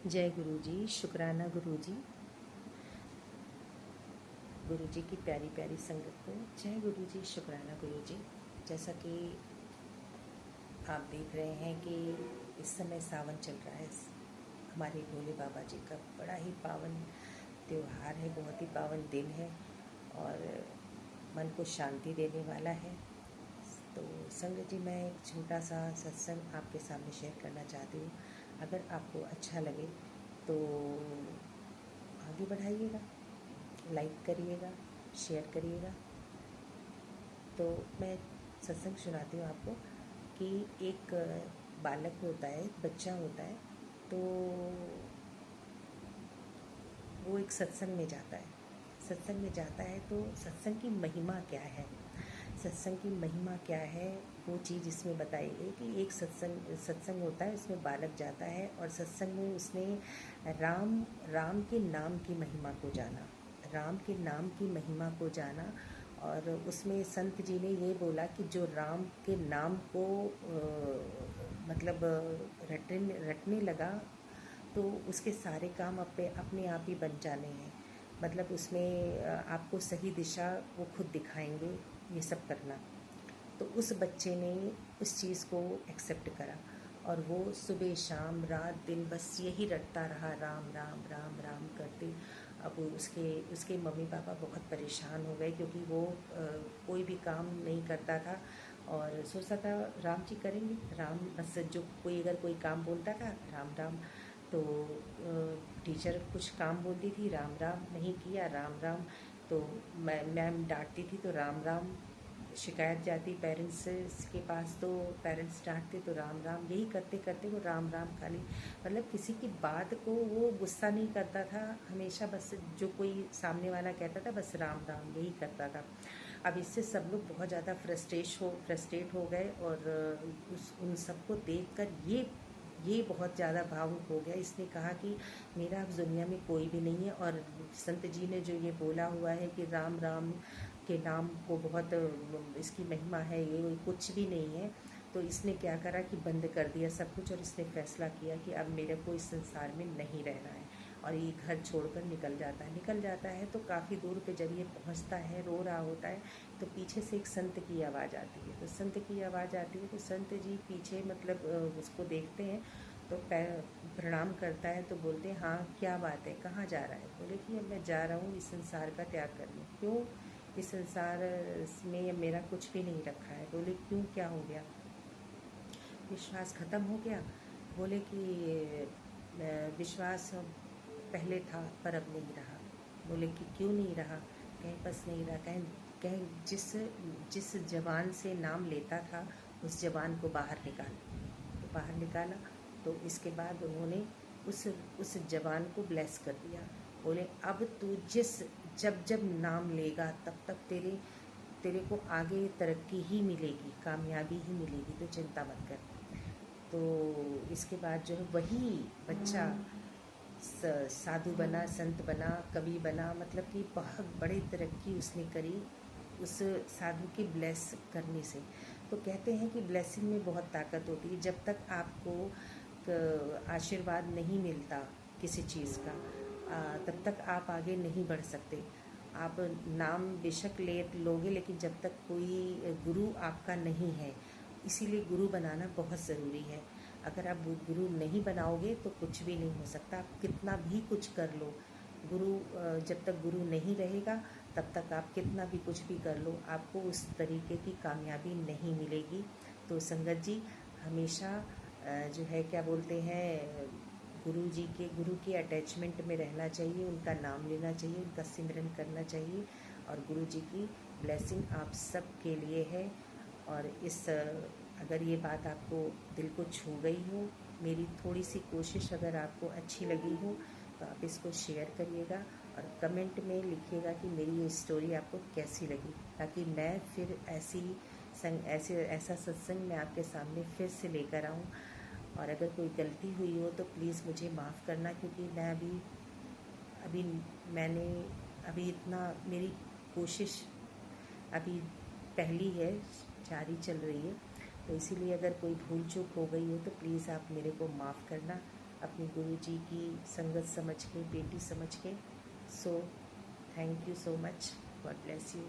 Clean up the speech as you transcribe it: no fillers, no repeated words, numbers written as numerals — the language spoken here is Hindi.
जय गुरु जी, शुक्राना गुरु जी। गुरु जी की प्यारी प्यारी संगत को जय गुरु जी, शुक्राना गुरु जी। जैसा कि आप देख रहे हैं कि इस समय सावन चल रहा है। हमारे भोले बाबा जी का बड़ा ही पावन त्यौहार है, बहुत ही पावन दिन है और मन को शांति देने वाला है। तो संगत जी, मैं एक छोटा सा सत्संग आपके सामने शेयर करना चाहती हूँ। अगर आपको अच्छा लगे तो आगे बढ़ाइएगा, लाइक करिएगा, शेयर करिएगा। तो मैं सत्संग सुनाती हूँ आपको कि एक बालक होता है, एक बच्चा होता है, तो वो एक सत्संग में जाता है। सत्संग में जाता है तो सत्संग की महिमा क्या है, सत्संग की महिमा क्या है, वो चीज़ इसमें बताई गई कि एक सत्संग होता है, उसमें बालक जाता है और सत्संग में उसने राम के नाम की महिमा को जाना, राम के नाम की महिमा को जाना। और उसमें संत जी ने ये बोला कि जो राम के नाम को मतलब रटने लगा तो उसके सारे काम अपने आप ही बन जाने हैं। मतलब उसमें आपको सही दिशा वो खुद दिखाएंगे, ये सब करना। तो उस बच्चे ने उस चीज़ को एक्सेप्ट करा और वो सुबह शाम रात दिन बस यही रटता रहा, राम राम राम राम करते। अब उसके मम्मी पापा बहुत परेशान हो गए क्योंकि वो कोई भी काम नहीं करता था और सोचता था राम जी करेंगे, राम बस जो कोई काम बोलता था राम राम। तो टीचर कुछ काम बोलती थी, राम राम नहीं किया, राम राम। तो मैम डांटती थी तो राम राम, शिकायत जाती पेरेंट्स के पास तो पेरेंट्स डांटते तो राम राम, यही करते करते वो राम राम खाली, मतलब किसी की बात को वो गुस्सा नहीं करता था, हमेशा बस जो कोई सामने वाला कहता था बस राम राम यही करता था। अब इससे सब लोग बहुत ज़्यादा फ्रस्ट्रेट हो गए और उन सबको देखकर ये बहुत ज़्यादा भावुक हो गया। इसने कहा कि मेरा अब दुनिया में कोई भी नहीं है और संत जी ने जो ये बोला हुआ है कि राम राम के नाम को बहुत इसकी महिमा है, ये कुछ भी नहीं है। तो इसने क्या करा कि बंद कर दिया सब कुछ और इसने फैसला किया कि अब मेरे को इस संसार में नहीं रहना है और ये घर छोड़कर निकल जाता है। तो काफ़ी दूर पे जब ये पहुंचता है, रो रहा होता है, तो पीछे से एक संत की आवाज़ आती है। तो संत की आवाज़ आती है तो संत जी पीछे मतलब उसको देखते हैं तो प्रणाम करता है तो बोलते हैं हाँ क्या बात है, कहाँ जा रहा है। बोले कि अब मैं जा रहा हूँ इस संसार का त्याग करने। क्यों? इस संसार में मेरा कुछ भी नहीं रखा है। बोले क्यों, क्या हो गया? विश्वास ख़त्म हो गया। बोले कि विश्वास पहले था पर अब नहीं रहा। बोले कि क्यों नहीं रहा? कहीं बस नहीं रहा, कहीं कहीं जिस जबान से नाम लेता था उस जबान को बाहर निकाला। तो इसके बाद उन्होंने उस जबान को ब्लेस कर दिया। बोले अब तू जब नाम लेगा तब तक तेरे को आगे तरक्की ही मिलेगी, कामयाबी ही मिलेगी, तो चिंता मत कर। तो इसके बाद जो है वही बच्चा साधु बना, संत बना, कवि बना, मतलब कि बहुत बड़ी तरक्की उसने करी उस साधु के ब्लेस करने से। तो कहते हैं कि ब्लेसिंग में बहुत ताकत होती है। जब तक आपको आशीर्वाद नहीं मिलता किसी चीज़ का तब तक आप आगे नहीं बढ़ सकते। आप नाम बेशक लोगे लेकिन जब तक कोई गुरु आपका नहीं है, इसीलिए गुरु बनाना बहुत ज़रूरी है। अगर आप गुरु नहीं बनाओगे तो कुछ भी नहीं हो सकता, आप कितना भी कुछ कर लो। जब तक गुरु नहीं रहेगा तब तक आप कितना भी कुछ भी कर लो, आपको उस तरीके की कामयाबी नहीं मिलेगी। तो संगत जी हमेशा जो है क्या बोलते हैं, गुरु के अटैचमेंट में रहना चाहिए, उनका नाम लेना चाहिए, उनका सिमरन करना चाहिए और गुरु जी की ब्लेसिंग आप सब के लिए है। और अगर ये बात आपको दिल को छू गई हो, मेरी थोड़ी सी कोशिश अगर आपको अच्छी लगी हो तो आप इसको शेयर करिएगा और कमेंट में लिखिएगा कि मेरी ये स्टोरी आपको कैसी लगी, ताकि मैं फिर ऐसा सत्संग मैं आपके सामने फिर से लेकर आऊँ। और अगर कोई गलती हुई हो तो प्लीज़ मुझे माफ़ करना, क्योंकि मैं अभी मैंने अभी इतना मेरी कोशिश अभी पहली है, जारी चल रही है। तो इसीलिए अगर कोई भूल चूक हो गई हो तो प्लीज़ आप मेरे को माफ़ करना। अपनी गुरु जी की संगत समझ के, बेटी समझ के। So thank you so much, God bless you.